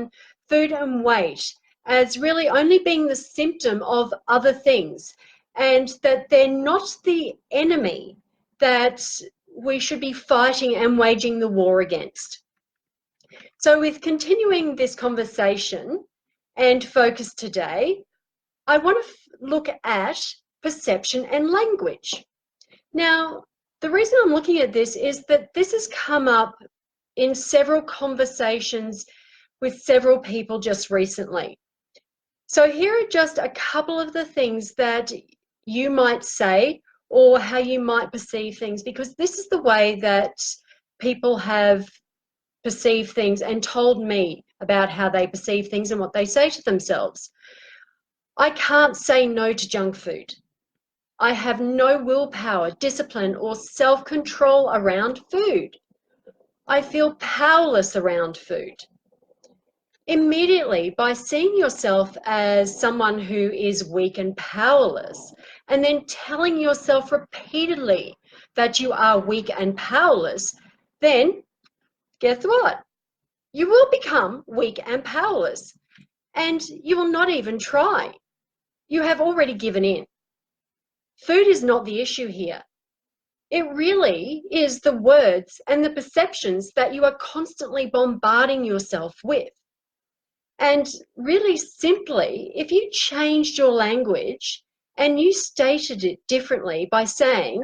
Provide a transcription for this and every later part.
on food and weight as really only being the symptom of other things, and that they're not the enemy that we should be fighting and waging the war against. So with continuing this conversation and focus today, I want to look at perception and language. Now, the reason I'm looking at this is that this has come up in several conversations with several people just recently. So here are just a couple of the things that you might say or how you might perceive things, because this is the way that people have perceived things and told me about how they perceive things and what they say to themselves. I can't say no to junk food. I have no willpower, discipline, or self-control around food. I feel powerless around food. Immediately, by seeing yourself as someone who is weak and powerless, and then telling yourself repeatedly that you are weak and powerless, then guess what? You will become weak and powerless, and you will not even try. You have already given in. Food is not the issue here. It really is the words and the perceptions that you are constantly bombarding yourself with. And really simply, if you changed your language and you stated it differently by saying,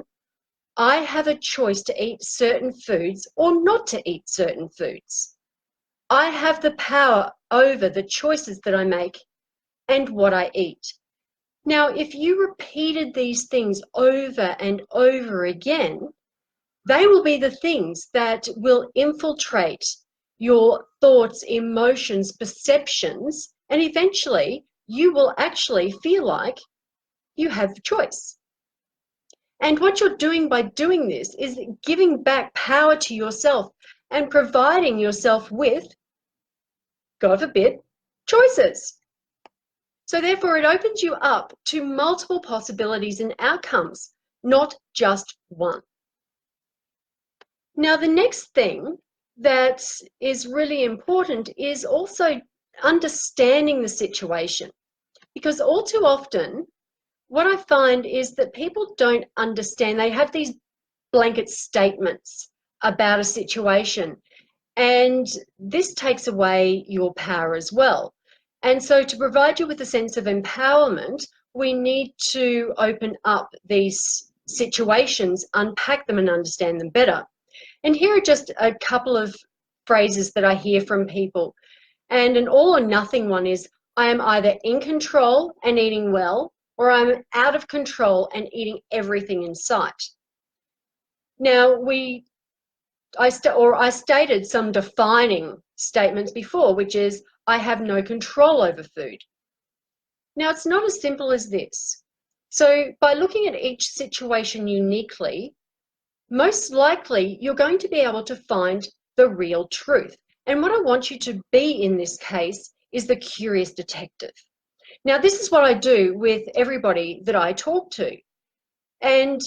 I have a choice to eat certain foods or not to eat certain foods. I have the power over the choices that I make and what I eat. Now, if you repeated these things over and over again, they will be the things that will infiltrate your thoughts, emotions, perceptions, and eventually you will actually feel like you have a choice. And what you're doing by doing this is giving back power to yourself and providing yourself with, God forbid, choices. So therefore, it opens you up to multiple possibilities and outcomes, not just one. Now, the next thing that is really important is also understanding the situation, because all too often, what I find is that people don't understand. They have these blanket statements about a situation, and this takes away your power as well. And so to provide you with a sense of empowerment, we need to open up these situations, unpack them and understand them better. And here are just a couple of phrases that I hear from people. And an all or nothing one is, I am either in control and eating well, or I'm out of control and eating everything in sight. Now, I stated some defining statements before, which is, I have no control over food. Now, it's not as simple as this. So by looking at each situation uniquely, most likely you're going to be able to find the real truth. And what I want you to be in this case is the curious detective. Now, this is what I do with everybody that I talk to. And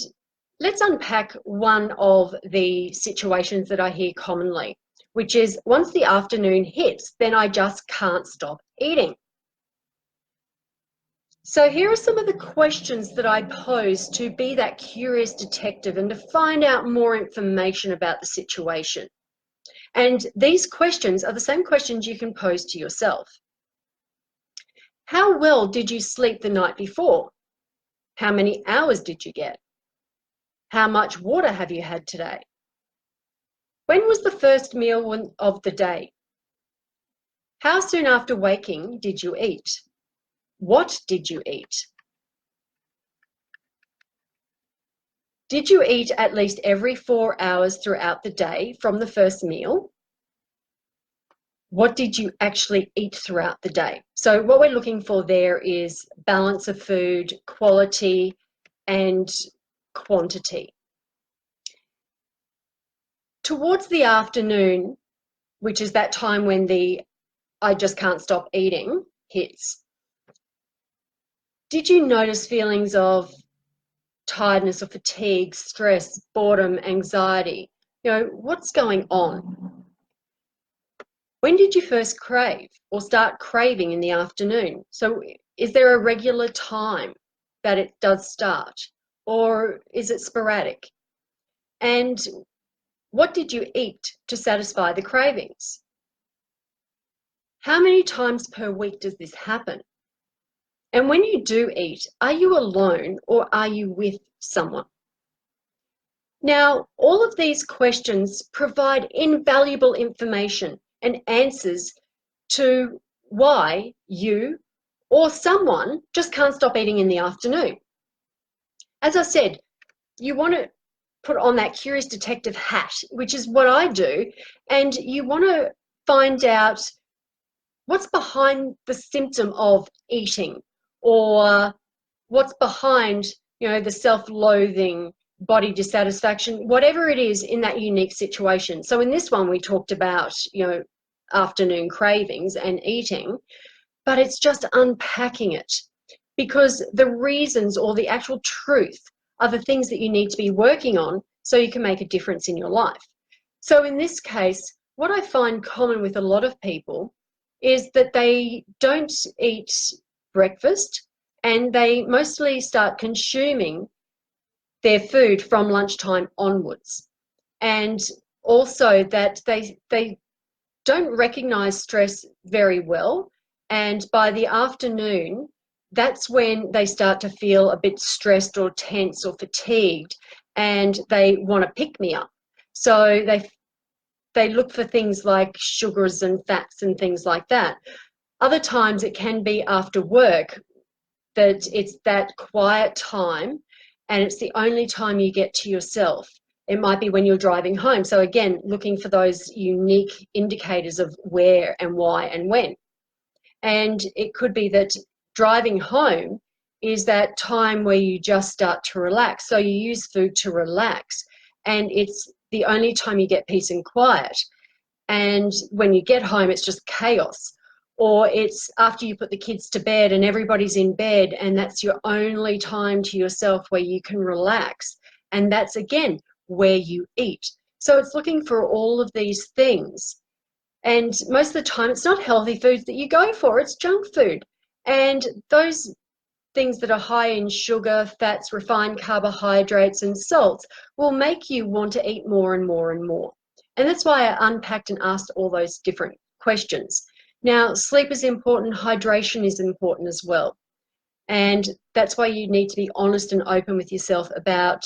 let's unpack one of the situations that I hear commonly, which is, once the afternoon hits, then I just can't stop eating. So here are some of the questions that I pose to be that curious detective and to find out more information about the situation. And these questions are the same questions you can pose to yourself. How well did you sleep the night before? How many hours did you get? How much water have you had today? When was the first meal of the day? How soon after waking did you eat? What did you eat? Did you eat at least every 4 hours throughout the day from the first meal? What did you actually eat throughout the day? So what we're looking for there is balance of food, quality, and quantity. Towards the afternoon, which is that time when the I just can't stop eating hits, did you notice feelings of tiredness or fatigue, stress, boredom, anxiety? You know, what's going on? When did you first crave or start craving in the afternoon? So is there a regular time that it does start, or is it sporadic? And what did you eat to satisfy the cravings? How many times per week does this happen? And when you do eat, are you alone or are you with someone? Now, all of these questions provide invaluable information and answers to why you or someone just can't stop eating in the afternoon. As I said, you want to put on that curious detective hat, which is what I do, and you want to find out what's behind the symptom of eating, or what's behind, the self-loathing, body dissatisfaction, whatever it is in that unique situation. So in this one, we talked about, afternoon cravings and eating, but it's just unpacking it, because the reasons or the actual truth are the things that you need to be working on so you can make a difference in your life. So in this case, what I find common with a lot of people is that they don't eat breakfast, and they mostly start consuming their food from lunchtime onwards. And also that they don't recognize stress very well. And by the afternoon, that's when they start to feel a bit stressed or tense or fatigued, and they want to pick me up. So they look for things like sugars and fats and things like that. Other times it can be after work, that it's that quiet time and it's the only time you get to yourself. It might be when you're driving home. So again, looking for those unique indicators of where and why and when. And it could be that driving home is that time where you just start to relax. So you use food to relax, and it's the only time you get peace and quiet. And when you get home, it's just chaos. Or it's after you put the kids to bed and everybody's in bed, and that's your only time to yourself where you can relax. And that's, again, where you eat. So it's looking for all of these things. And most of the time, it's not healthy foods that you go for, it's junk food. And those things that are high in sugar, fats, refined carbohydrates, and salts will make you want to eat more and more and more. And that's why I unpacked and asked all those different questions. Now, sleep is important, hydration is important as well. And that's why you need to be honest and open with yourself about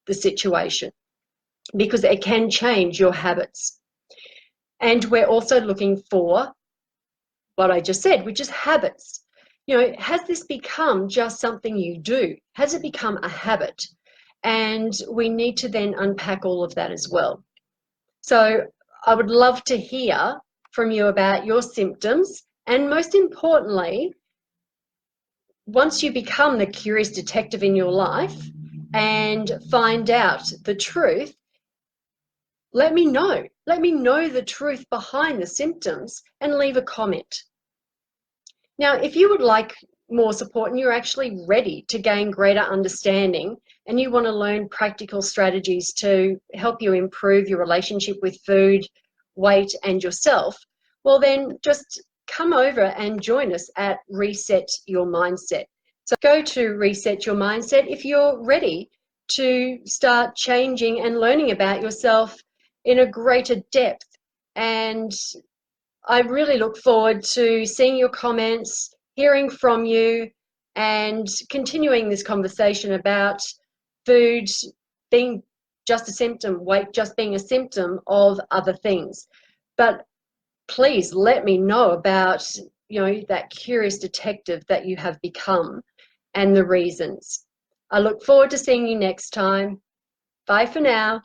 the situation, because it can change your habits. And we're also looking for what I just said, which is habits. Has this become just something you do? Has it become a habit? And we need to then unpack all of that as well. So I would love to hear from you about your symptoms, and most importantly, once you become the curious detective in your life and find out the truth, let me know. Let me know the truth behind the symptoms and leave a comment. Now, if you would like more support and you're actually ready to gain greater understanding, and you want to learn practical strategies to help you improve your relationship with food, weight, and yourself, well then just come over and join us at Reset Your Mindset. So go to Reset Your Mindset if you're ready to start changing and learning about yourself in a greater depth. And I really look forward to seeing your comments, hearing from you, and continuing this conversation about food being just a symptom, weight just being a symptom of other things. But please let me know about, that curious detective that you have become and the reasons. I look forward to seeing you next time. Bye for now.